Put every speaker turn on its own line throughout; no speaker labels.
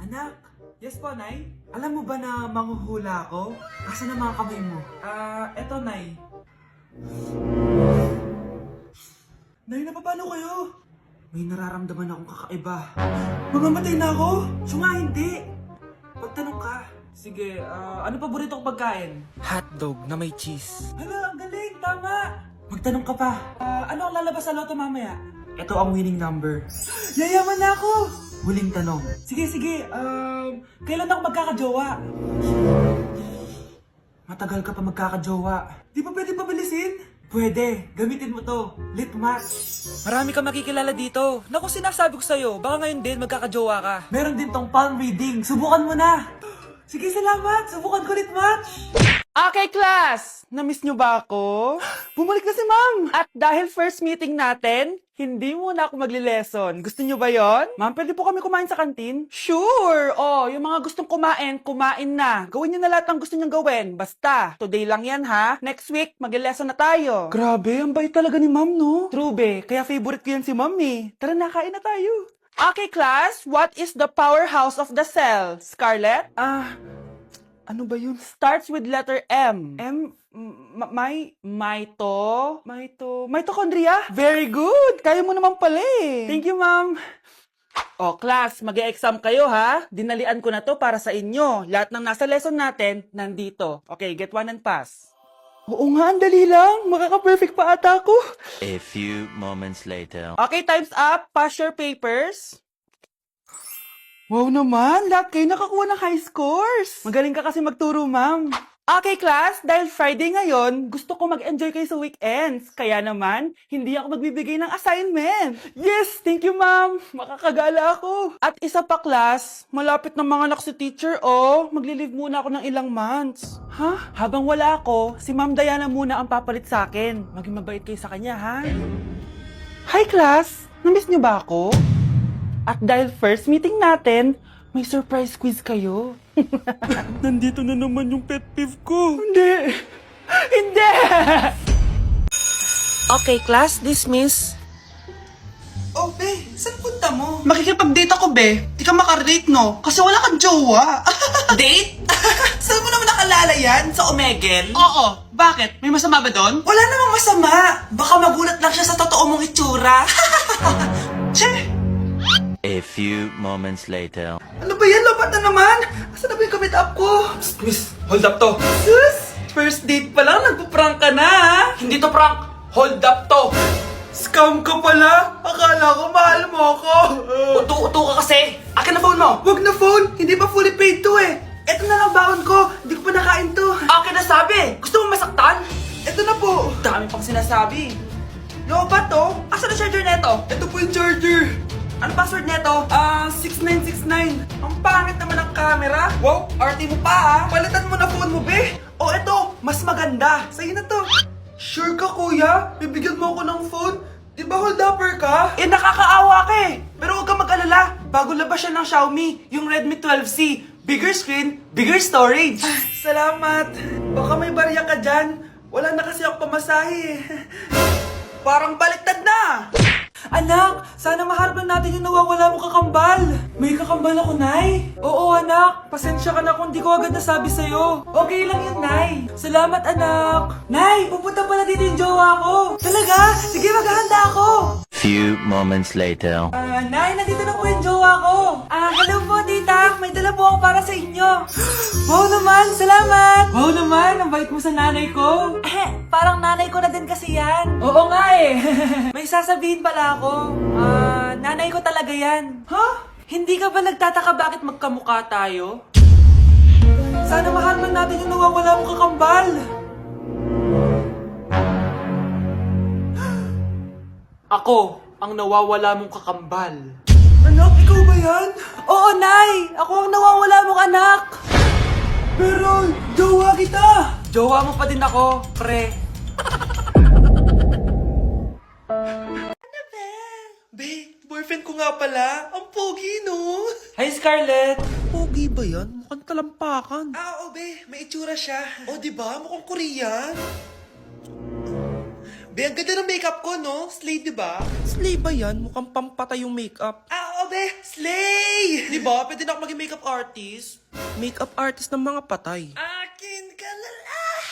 Anak, yes po, Nay? Alam mo ba na manghuhula ako? Asan ang mga kamay mo? Eto, Nay. Nay, napapano kayo? May nararamdaman akong kakaiba. Mamamatay na ako? Siya nga hindi. Pagtanong ka. Sige, ano paborito kong pagkain? Hotdog na may cheese. Hala, ang galing, tama! Magtanong ka pa. Ano ang lalabas sa loto mamaya? Ito ang winning number. Yayaman na ako! Huling tanong. Sige. Kailan ako magkakajowa? Matagal ka pa magkakajowa. Di ba pwede pabilisin? Pwede. Gamitin mo to. Lit match. Marami ka makikilala dito. Naku, sinasabi ko sa'yo. Baka ngayon din magkakajowa ka. Meron din tong palm reading. Subukan mo na. Sige, salamat. Subukan ko lit match. Okay, class! Na-miss nyo ba ako? Bumalik na si ma'am! At dahil first meeting natin, hindi muna ako magli-lesson. Gusto nyo ba yon? Ma'am, pwede po kami kumain sa kantin? Sure! Oh, yung mga gustong kumain, kumain na. Gawin nyo na lahat ng gusto nyo gawin. Basta, today lang yan ha. Next week, magli-lesson na tayo. Grabe, ang bait talaga ni ma'am, no? True, be. Kaya favorite ko yan si ma'am eh. Tara na, kain na tayo. Okay, class. What is the powerhouse of the cell? Scarlett? Ano ba yun? Starts with letter M. Mitochondria? Very good! Kaya mo naman pala eh. Thank you, ma'am. Oh, class, mag-e-exam kayo ha. Dinalian ko na to para sa inyo. Lahat ng nasa lesson natin, nandito. Okay, get one and pass. Oo nga, ang dali lang. Makaka-perfect pa ata ako.
A few moments later.
Okay, time's up. Pass your papers. Wow naman, lahat kayo nakakuha ng high scores. Magaling ka kasi magturo, ma'am. Okay, class, dahil Friday ngayon, gusto ko mag-enjoy kayo sa weekends. Kaya naman, hindi ako magbibigay ng assignment. Yes, thank you, ma'am. Makakagala ako. At isa pa, class, malapit na mga anak si teacher, oh. Magli-leave muna ako ng ilang months. Ha? Habang wala ako, si Ma'am Diana muna ang papalit sa akin. Maging mabait kayo sa kanya, ha? Hi, class. Namiss niyo ba ako? At dahil first meeting natin, may surprise quiz kayo. Nandito na naman yung pet peeve ko. Hindi! Okay, class, dismiss.
Oh, be, saan punta mo? Makikipag-date ako, be. Di ka makarelate, no? Kasi wala kang jowa. Date? Saan mo naman nakalala yan? Sa Omegle? Oo. Bakit? May masama ba doon? Wala namang masama. Baka magulat lang siya sa totoo mong itsura. Che!
A few moments later.
Ano ba yan? Lobat na naman! Asan na ba yung kamit up ko?
Miss, hold up to.
Sus! First date pa lang, nagpo-prank ka na, ha?
Hindi to prank. Hold up to.
Scam ka pala! Akala ko mahal mo ako!
Uto ka kasi. Akin na phone mo.
Wag na phone! Hindi pa fully paid to eh! Eto na lang baon ko! Hindi ko pa nakain to!
Akin na sabi. Gusto mo masaktan?
Eto na po!
Dami pang sinasabi.
Lobat to!
Asan ang charger neto?
Ito po yung charger!
Ano password neto?
6969. Ang pangit naman ng camera. Wow, arty mo pa ah. Palitan mo na phone mo, be. Oh, eto, mas maganda. Sa'yo na to. Sure ka, kuya? Bibigyan mo ako ng phone? Di ba hold upper ka?
Nakakaawa ka eh. Pero huwag kang mag-alala. Bago labas siya ng Xiaomi, yung Redmi 12C. Bigger screen, bigger storage.
Salamat. Baka may barya ka dyan. Wala na kasi ako pamasahe eh. Parang baliktad na.
Anak, sana maharap natin yung nawawala mo kakambal. May kakambal ako, Nay. Oo, anak. Pasensya ka na kung di ko agad nasabi sa'yo. Okay lang yun, Nay. Salamat, anak. Nay, pupunta pala dito yung jowa ko. Talaga? Sige, maghahanda ako.
Few moments later.
Nay, nandito na po yung jowa ko. Hello po, tita. May dala po ako para sa inyo. Wow naman, salamat. Wow naman, ang bait mo sa nanay ko. Parang nanay ko na din kasi yan. Oo nga eh. May sasabihin pala ako. Nanay ko talaga yan. Ha? Hindi ka ba nagtataka bakit magkamukha tayo? Sana maharman natin yung nawawala mong kakambal. Ako, ang nawawala mong kakambal.
Anak, ikaw ba yan?
Oo, Nay! Ako ang nawawala mong anak!
Pero, jowa kita.
Jowa mo pa din ako, pre.
Be, boyfriend ko nga pala. Ang pogi, no?
Hi, Scarlett!
Pogi ba yan? Mukhang talampakan. Oo, be. May itsura siya. O, di ba? Mukhang Korean. Be, ang ganda ng makeup ko, no? Slay, di ba?
Slay ba yan? Mukhang pampatay yung makeup.
Ah, oo, be. Slay! Di ba? Pwede na ako maging makeup artist.
Makeup artist ng mga patay.
Akin ka na lang.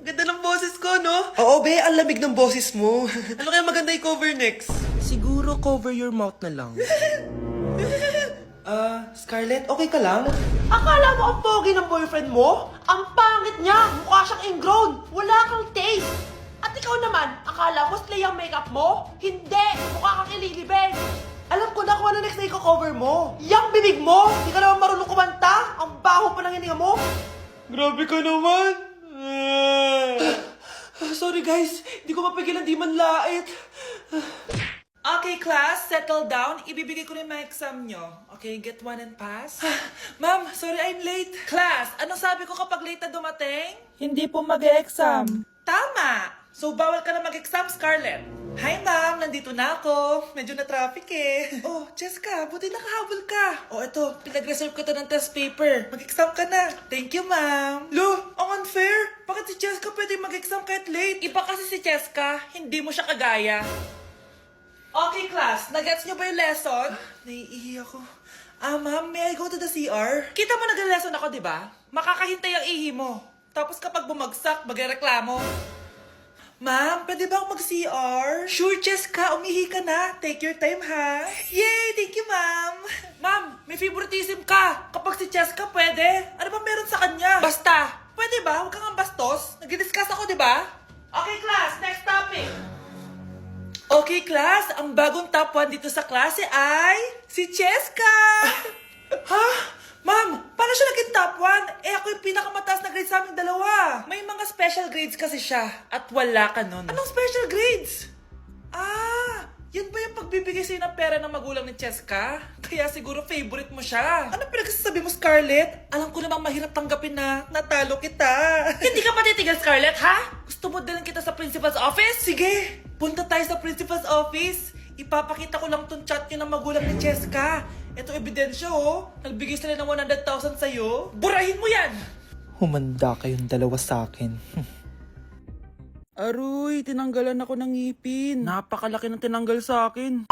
Ganda ng boses ko, no? Oo, be. Ang lamig ng boses mo. Ano kaya maganda i-cover next?
Siguro cover your mouth na lang.
Scarlett, okay ka lang?
Akala mo ang pogi ng boyfriend mo? Ang pangit niya! Mukha siyang ingrown! Wala kang taste! At ikaw naman, akala mo slay ang makeup mo? Hindi! Mukha kang ililibing! Alam ko na kung ano next na i-cover mo! Yang bibig mo! Hindi ka naman marunong kumanta! Ang baho pa ng hininga mo!
Grabe ka naman. Sorry guys, hindi ko mapigilan di man lait.
Okay, class, settle down. Ibibigay ko na yung mga exam nyo. Okay, get one and pass. Ma'am, sorry I'm late. Class, anong sabi ko kapag late na dumating? Hindi po mag-exam. Tama! So, bawal ka na mag-exam, Scarlett. Hi, ma'am. Nandito na ako. Medyo na-traffic eh. Oh, Jessica, buti nakahabol ka. Oh, eto, pinag-reserve ko to ng test paper. Mag-exam ka na. Thank you, ma'am. Lo, ang unfair. Bakit si Jessica pwede mag-exam kahit late? Iba kasi si Jessica, hindi mo siya kagaya. Okay, class. Nagets nyo ba yung lesson? Naiihi ako. Ma'am, may I go to the CR? Kita mo nag-lesson ako, di ba? Makakahintay ang ihi mo. Tapos kapag bumagsak, magreklamo. Ma'am, pwede ba akong mag-CR? Sure, Jessica. Umihi ka na. Take your time, ha? Yay! Thank you, ma'am. Ma'am, may favoritism ka. Kapag si Jessica, pwede. Ano ba meron sa kanya? Basta. Pwede ba? Huwag kang bastos. Nag-discuss ako, di ba? Okay, class. Next topic. Okay, class. Ang bagong top 1 dito sa klase ay si Cheska! Ha? Ma'am, paano siya naging top 1? Eh, ako yung pinakamataas na grade sa aming dalawa. May mga special grades kasi siya. At wala ka nun. Anong special grades? Yan ba yung pagbibigay sa'yo ng pera ng magulang ni Cheska? Kaya siguro favorite mo siya. Ano pinagsasabi mo, Scarlett? Alam ko namang mahirap tanggapin na natalo kita. Hindi ka patitigil, Scarlett, ha? Gusto mo dalhin kita sa principal's office? Sige, punta tayo sa principal's office. Ipapakita ko lang tong chat nyo ng magulang ni Cheska. Ito ebidensya, oh. Nagbigay sila ng 100,000 sa'yo. Burahin mo yan!
Humanda kayong dalawa sa akin.
Aroy, tinanggalan ako ng ngipin. Napakalaki ng tinanggal sa akin.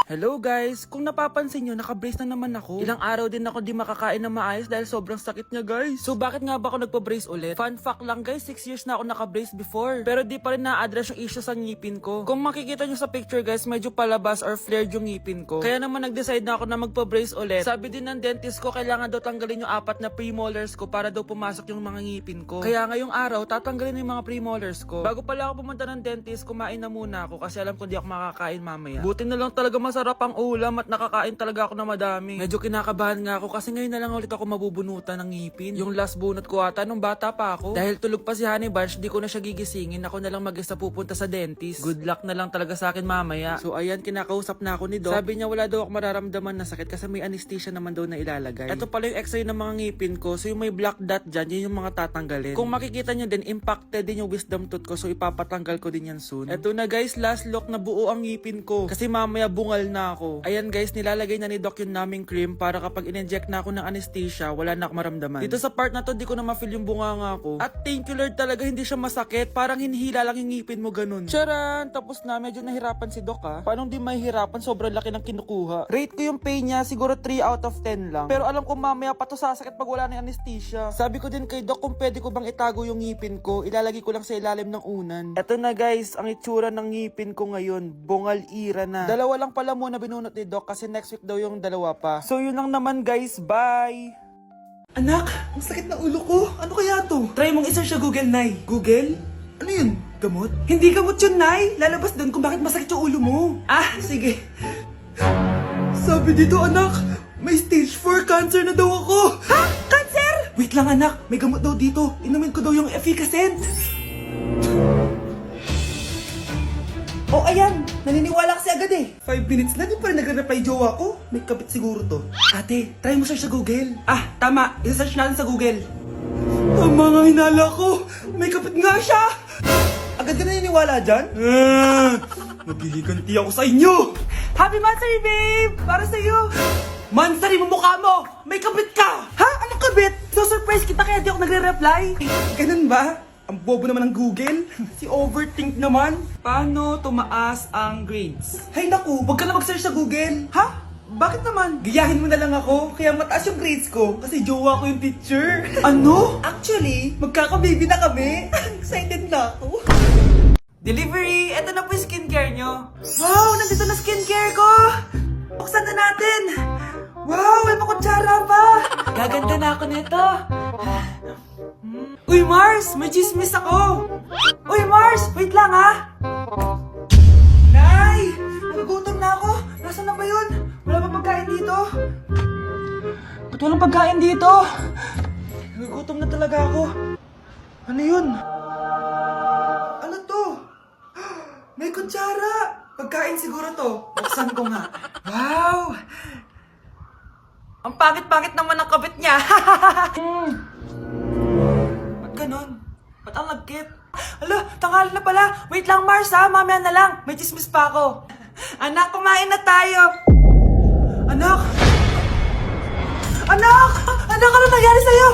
Hello guys, kung napapansin nyo, naka-brace na naman ako. Ilang araw din ako di makakain na maayos dahil sobrang sakit niya guys. So bakit nga ba ako nagpa-brace ulit? Fun fact lang guys, 6 years na ako naka-brace before. Pero di pa rin na-address yung issue sa ngipin ko. Kung makikita nyo sa picture guys, medyo palabas or flared yung ngipin ko. Kaya naman nag-decide na ako na magpa-brace ulit. Sabi din ng dentist ko, kailangan daw tanggalin yung 4 na premolars ko para daw pumasok yung mga ngipin ko. Kaya ngayong araw, tatanggalin yung mga premolars ko. Bago pala ako pumunta ng dentist, kumain na muna ako kasi alam ko di ako makakain mamaya. Buti na lang talaga masarap ang ulam at nakakain talaga ako na madami. Medyo kinakabahan nga ako kasi ngayon na lang ulit ako mabubunutan ng ngipin. Yung last bunot ko ata nung bata pa ako. Dahil tulog pa si Honey Bunch, di ko na siya gigisingin. Ako na lang mag-isa pupunta sa dentist. Good luck na lang talaga sa akin mamaya. So ayan, kinakausap na ako ni Doc. Sabi niya wala daw ako mararamdaman na sakit kasi may anesthesia naman daw na ilalagay. Ito pala yung x-ray ng mga ngipin ko. So yung may black dot dyan, yun yung mga tatanggalin. Kung makikita nyo din, impacted din yung wisdom tooth ko. So ipapatanggal ko din yan soon. Ito na guys, last look na buo ang ngipin ko. Kasi mamaya bungal na ako. Ayan guys, nilalagay na ni Doc yung naming cream para kapag in-inject na ako ng anesthesia, wala na ako maramdaman. Dito sa part na to, di ko na ma-feel yung bunganga ko. At thank you Lord talaga, hindi siya masakit. Parang hinihila lang yung ngipin mo ganun. Charan! Tapos na, medyo nahirapan si Doc ha. Paano di mahirapan? Sobrang laki ng kinukuha. Rate ko yung pain niya, siguro 3 out of 10 lang. Pero alam ko mamaya pa to sasakit pag wala na yung anesthesia. Sabi ko din kay Doc kung pwede ko bang itago yung ngipin ko, ilalagay ko lang sa ilalim ng unan. Eto na guys, ang itsura ng ngipin ko ngayon. Bungal ira na. Dalawa lang pala muna binunot ni Doc kasi next week daw yung dalawa pa. So yun lang naman guys, bye! Anak, ang sakit na ulo ko. Ano kaya to? Try mong isa siya Google, Nay. Google? Ano yun? Gamot? Hindi gamot yun, Nay. Lalabas doon kung bakit masakit yung ulo mo. Sige. Sabi dito, anak, may stage 4 cancer na daw ako. Ha? Cancer? Wait lang, anak. May gamot daw dito. Inumin ko daw yung efficacent. Oh, ayan. Naniniwala kasi agad eh. 5 minutes na, di pa rin nagre-reply jowa ko. May kabit siguro to. Ate, try mo search sa Google. Tama. I-search natin sa Google. Tama nga hinala ko. May kabit nga siya. Agad ka naniniwala dyan? Maghiliganti ako sa inyo. Happy Mansari, babe! Para sa'yo. Mansari mo mukha mo. May kabit ka. Ha? Anong kabit? So surprise kita kaya di ako nagre-reply. Ganun ba?
Ang bobo naman ng Google. Si overthink naman.
Paano tumaas ang grades?
Hay naku, wag ka na mag-search sa Google.
Ha? Bakit naman?
Gayahin mo na lang ako, kaya mataas yung grades ko kasi jowa ko yung teacher.
Ano?
Actually, magkaka-baby na kami. Excited na ako.
Delivery! Ito na po yung skincare nyo. Wow! Nandito na skincare ko! Buksan na natin! Wow! May pakutsara pa! Gaganda na ako nito. Uy, Mars! May chismis ako! Uy, Mars! Wait lang, ha! Nay! Nagugutom na ako! Nasaan na ba yun? Wala pa pagkain dito? Ba't walang pagkain dito? Nagugutom na talaga ako. Ano yun? Ano to? May kutsara! Pagkain siguro to. Buksan ko nga. Wow! Ang pangit-pangit naman ang kabit niya. Ba't ganon? Ba't ang lagkit? Alo, tanghali na pala. Wait lang, Mars, ha? Mamaya na lang. May chismis pa ako. Anak, kumain na tayo. Anak! Anak! Anak, ano nangyari sa'yo?